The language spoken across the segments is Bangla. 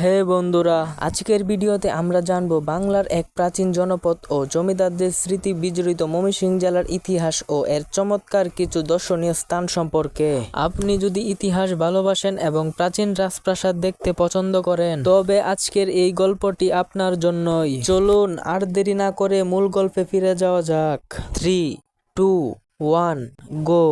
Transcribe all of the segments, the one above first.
হে বন্ধুরা, আজকের ভিডিওতে আমরা জানবো বাংলার এক প্রাচীন জনপদ ও জমিদারদের স্মৃতি বিজড়িত ময়মনসিংহ জেলার ইতিহাস ও এর চমৎকার কিছু দর্শনীয় স্থান সম্পর্কে। আপনি যদি ইতিহাস ভালোবাসেন এবং প্রাচীন রাজপ্রাসাদ দেখতে পছন্দ করেন, তবে আজকের এই গল্পটি আপনার জন্যই। চলুন আর দেরি না করে মূল গল্পে ফিরে যাওয়া যাক। 3, 2, 1, গো।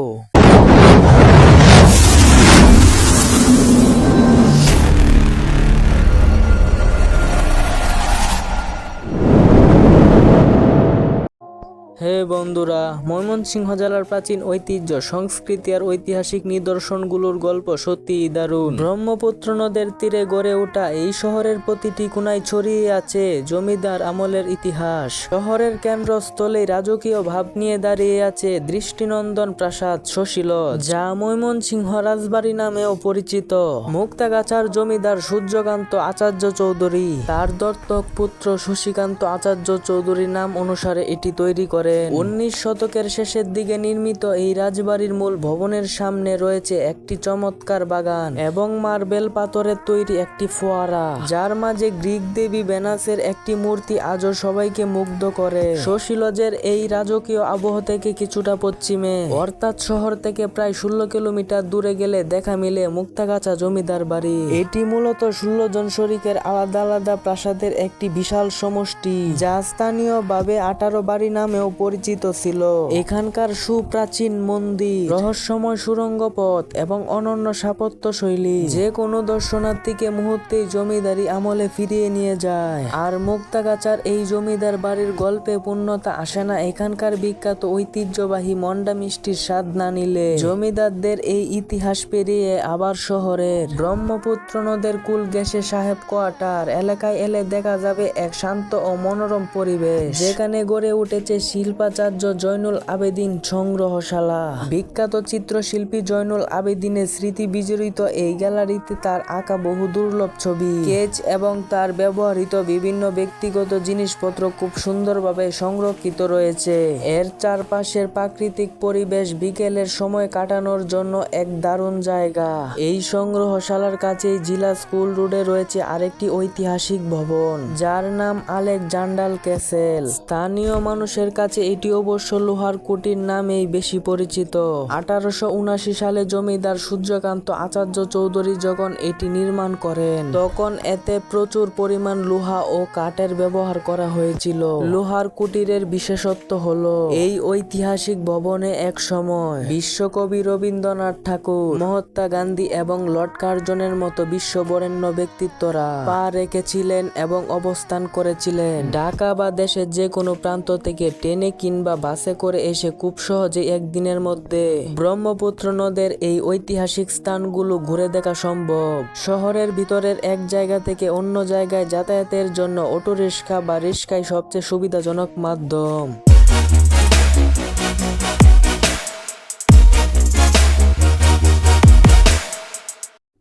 হে বন্ধুরা, ময়মনসিংহ জেলার প্রাচীন ঐতিহ্য, সংস্কৃতি আর ঐতিহাসিক নিদর্শনগুলোর গল্প সত্যিই দারুণ। ব্রহ্মপুত্র নদের তীরে গড়ে ওঠা এই শহরের প্রতিটি কোণায় ছড়িয়ে আছে জমিদার আমলের ইতিহাস। শহরের কেন্দ্রস্থলে রাজকীয় ভাব নিয়ে দাঁড়িয়ে আছে দৃষ্টিনন্দন প্রাসাদ শশীল, যা ময়মনসিংহ রাজবাড়ি নামেও পরিচিত। মুক্তাগাছার জমিদার সূর্যকান্ত আচার্য চৌধুরী তার দত্তক পুত্র শশীকান্ত আচার্য চৌধুরীর নাম অনুসারে এটি তৈরি করে। 19 শতকের শেষের দিকে নির্মিত এই রাজবাড়ির মূল ভবনের সামনে রয়েছে একটি চমৎকার বাগান এবং মার্বেল পাথরের তৈরি একটি ফোয়ারা, যার মাঝে গ্রিক দেবী ভেনাসের একটি মূর্তি আজও সবাইকে মুগ্ধ করে। শশীলজের এই রাজকীয় আবহ থেকে কিছুটা পশ্চিমে, অর্থাৎ শহর থেকে প্রায় 16 কিলোমিটার দূরে গেলে দেখা মিলে মুক্তাগাছা জমিদার বাড়ি। এটি মূলত 16 জন শরিকের আলাদা আলাদা প্রাসাদের একটি বিশাল সমষ্টি, যা স্থানীয়ভাবে 18 বাড়ি নামেও পরিচিত ছিল। এখানকার সুপ্রাচীন মন্দির, রহস্যময় সুড়ঙ্গ পথ এবং অনন্য স্থাপত্য শৈলী যে কোনো দর্শনার্থীকে মুহূর্তেই জমিদারি আমলে ফিরিয়ে নিয়ে যায়। আর মুক্তাগাছার এই জমিদার বাড়ির গল্পে পূর্ণতা আসে না এখানকার বিখ্যাত ঐতিহ্যবাহী মন্ডা মিষ্টির স্বাদ না নিলে। জমিদারদের এই ইতিহাস পেরিয়ে আবার শহরের ব্রহ্মপুত্র নদের কুল ঘেঁষে সাহেব কোয়ার্টার এলাকায় এলে দেখা যাবে এক শান্ত ও মনোরম পরিবেশ, যেখানে গড়ে উঠেছে শিল্পাচার্য জয়নুল আবেদিন সংগ্রহশালা। বিখ্যাত চিত্রশিল্পী জয়নুল আবেদিনের স্মৃতি বিজড়িত এই গ্যালারিতে তার আঁকা বহু দুর্লভ ছবি, স্কেচ এবং তার ব্যবহৃত বিভিন্ন ব্যক্তিগত জিনিসপত্র খুব সুন্দরভাবে সংরক্ষিত রয়েছে। এর চারপাশের প্রাকৃতিক পরিবেশ বিকেলের সময় কাটানোর জন্য এক দারুণ জায়গা। এই সংগ্রহশালার কাছেই জিলা স্কুল রোডে রয়েছে আরেকটি ঐতিহাসিক ভবন, যার নাম আলেকজান্ডার ক্যাসেল। স্থানীয় মানুষের কাছে এটি অবশ্য লোহার কুটির নামেই বেশি পরিচিত। 1879 সালে জমিদার সূর্যকান্ত আচার্য চৌধুরী যখন এটি নির্মাণ করেন, তখন এতে প্রচুর পরিমাণ লোহা ও কাঠের ব্যবহার করা হয়েছিল। লোহার কুটিরের বিশেষত্ব হলো এই ঐতিহাসিক ভবনে এক সময় বিশ্বকবি রবীন্দ্রনাথ ঠাকুর, মহাত্মা গান্ধী এবং লর্ড কার্জনের মতো বিশ্ববরেণ্য ব্যক্তিত্বরা পা রেখেছিলেন এবং অবস্থান করেছিলেন। ঢাকা বা দেশের যে কোনো প্রান্ত থেকে ট্রেনে কিংবা বাসে করে এসে খুব সহজে একদিনের মধ্যে ব্রহ্মপুত্র নদের এই ঐতিহাসিক স্থানগুলো ঘুরে দেখা সম্ভব। শহরের ভিতরের এক জায়গা থেকে অন্য জায়গায় যাতায়াতের জন্য অটোরিক্সা বা রিক্সাই সবচেয়ে সুবিধাজনক মাধ্যম।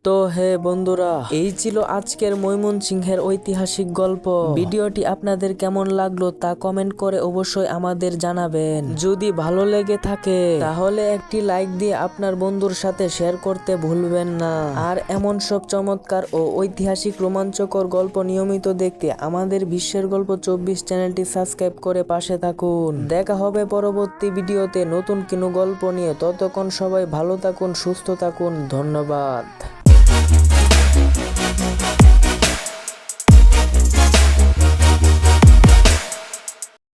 তো হে বন্ধুরা, এই ছিল আজকের ময়মনসিংহের ঐতিহাসিক গল্প। ভিডিওটি আপনাদের কেমন লাগলো তা কমেন্ট করে অবশ্যই আমাদের জানাবেন। যদি ভালো লেগে থাকে তাহলে একটি লাইক দিয়ে আপনার বন্ধুর সাথে শেয়ার করতে ভুলবেন না। আর এমন সব চমৎকার ও ঐতিহাসিক রোমাঞ্চকর গল্প নিয়মিত দেখতে আমাদের বিশ্বের গল্প 24 চ্যানেলটি সাবস্ক্রাইব করে পাশে থাকুন। দেখা হবে পরবর্তী ভিডিওতে নতুন কোনো গল্প নিয়ে। ততক্ষণ সবাই ভালো থাকুন, সুস্থ থাকুন। ধন্যবাদ।